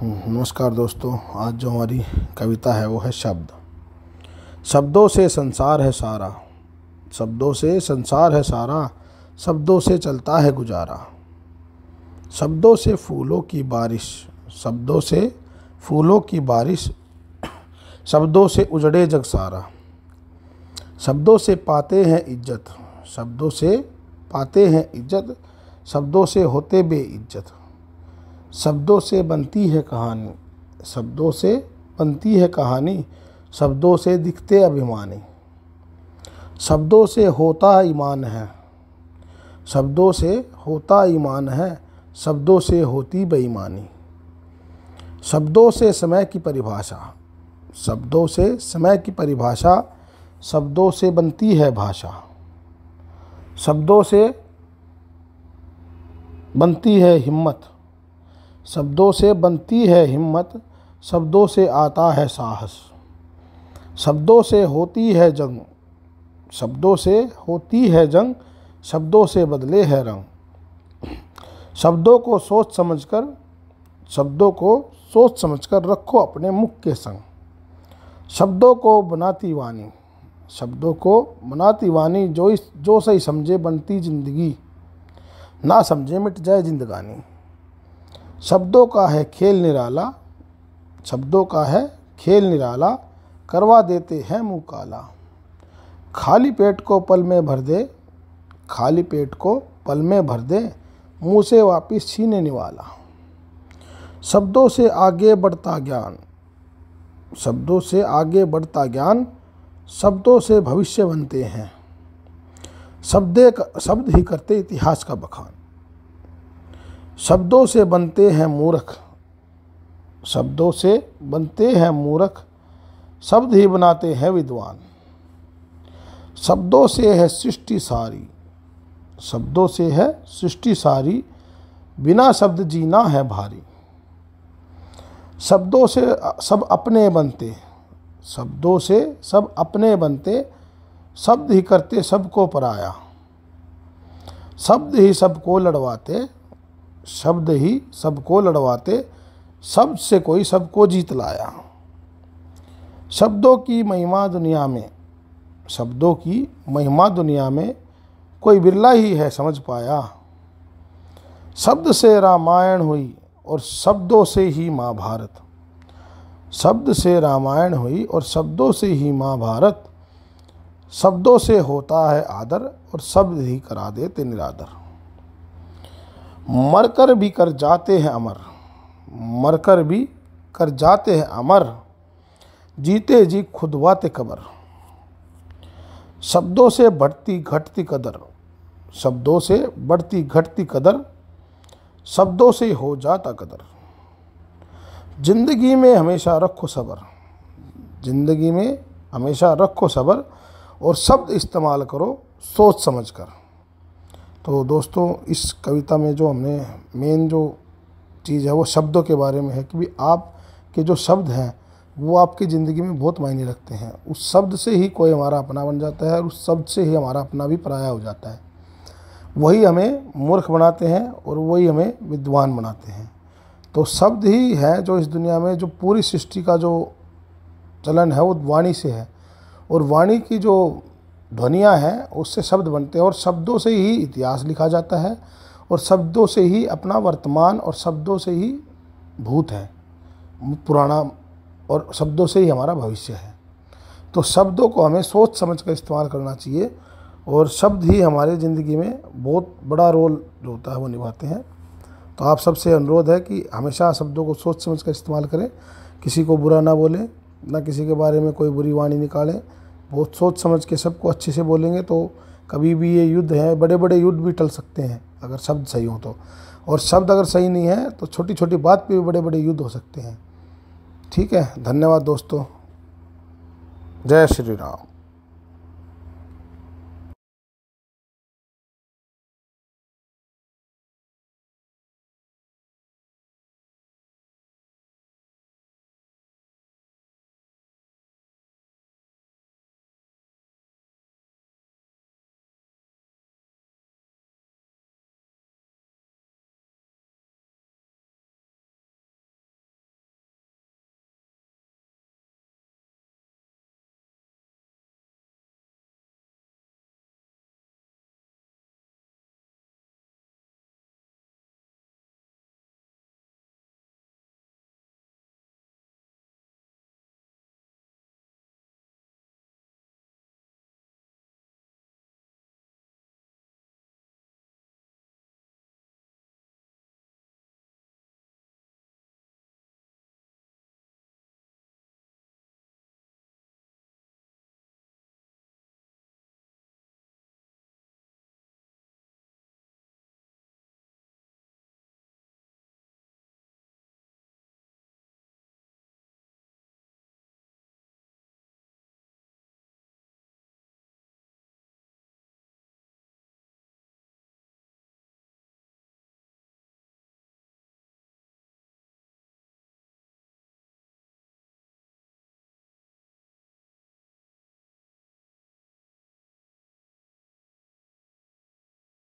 नमस्कार दोस्तों। आज जो हमारी कविता है वो है शब्द। शब्दों से संसार है सारा, शब्दों से संसार है सारा, शब्दों से चलता है गुजारा। शब्दों से फूलों की बारिश, शब्दों से फूलों की बारिश, शब्दों से उजड़े जग सारा। शब्दों से पाते हैं इज्जत, शब्दों से पाते हैं इज्जत, शब्दों से होते बेइज्जत। शब्दों से बनती है कहानी, शब्दों से बनती है कहानी, शब्दों से दिखते अभिमानी। शब्दों से होता ईमान है, शब्दों से होता ईमान है, शब्दों से होती बेईमानी। शब्दों से समय की परिभाषा, शब्दों से समय की परिभाषा, शब्दों से बनती है भाषा। शब्दों से बनती है हिम्मत, शब्दों से बनती है हिम्मत, शब्दों से आता है साहस। शब्दों से होती है जंग, शब्दों से होती है जंग, शब्दों से बदले है रंग। शब्दों को सोच समझकर, शब्दों को सोच समझकर रखो अपने मुख के संग। शब्दों को बनाती वाणी, शब्दों को बनाती वाणी, जो सही समझे बनती जिंदगी, ना समझे मिट जाए जिंदगानी। शब्दों का है खेल निराला, शब्दों का है खेल निराला, करवा देते हैं मुँह काला। खाली पेट को पल में भर दे, खाली पेट को पल में भर दे, मुँह से वापिस छीने वाला। शब्दों से आगे बढ़ता ज्ञान, शब्दों से आगे बढ़ता ज्ञान, शब्दों से भविष्य बनते हैं। शब्द ही करते इतिहास का बखान। शब्दों से बनते हैं मूर्ख, शब्दों से बनते हैं मूर्ख, शब्द ही बनाते हैं विद्वान। शब्दों से है सृष्टि सारी, शब्दों से है सृष्टि सारी, बिना शब्द जीना है भारी। शब्दों से सब अपने बनते, शब्दों से सब अपने बनते, शब्द ही करते सबको पराया। शब्द ही सबको लड़वाते, शब्द ही सबको लड़वाते, शब्द से कोई सबको जीत लाया। शब्दों की महिमा दुनिया में, शब्दों की महिमा दुनिया में, कोई बिरला ही है समझ पाया। शब्द से रामायण हुई और शब्दों से ही महाभारत, शब्द से रामायण हुई और शब्दों से ही महाभारत। शब्दों से होता है आदर और शब्द ही करा देते निरादर। मरकर भी कर जाते हैं अमर, मरकर भी कर जाते हैं अमर, जीते जी खुदवाते कबर। शब्दों से बढ़ती घटती कदर, शब्दों से बढ़ती घटती कदर, शब्दों से हो जाता कदर। जिंदगी में हमेशा रखो सब्र, जिंदगी में हमेशा रखो सब्र, और शब्द इस्तेमाल करो सोच समझकर। तो दोस्तों, इस कविता में जो हमने मेन जो चीज़ है वो शब्दों के बारे में है कि भी आपके जो शब्द हैं वो आपकी ज़िंदगी में बहुत मायने रखते हैं। उस शब्द से ही कोई हमारा अपना बन जाता है और उस शब्द से ही हमारा अपना भी पराया हो जाता है। वही हमें मूर्ख बनाते हैं और वही हमें विद्वान बनाते हैं। तो शब्द ही है जो इस दुनिया में, जो पूरी सृष्टि का जो चलन है वो वाणी से है, और वाणी की जो ध्वनियाँ हैं उससे शब्द बनते हैं, और शब्दों से ही इतिहास लिखा जाता है, और शब्दों से ही अपना वर्तमान, और शब्दों से ही भूत है पुराना, और शब्दों से ही हमारा भविष्य है। तो शब्दों को हमें सोच समझ कर इस्तेमाल करना चाहिए, और शब्द ही हमारे ज़िंदगी में बहुत बड़ा रोल जो होता है वो निभाते हैं। तो आप सबसे अनुरोध है कि हमेशा शब्दों को सोच समझ कर इस्तेमाल करें, किसी को बुरा ना बोलें, ना किसी के बारे में कोई बुरी वाणी निकालें। बहुत सोच समझ के सबको अच्छे से बोलेंगे तो कभी भी ये युद्ध है, बड़े बड़े युद्ध भी टल सकते हैं अगर शब्द सही हो तो, और शब्द अगर सही नहीं है तो छोटी छोटी बात पे भी बड़े बड़े युद्ध हो सकते हैं। ठीक है, धन्यवाद दोस्तों। जय श्री राम।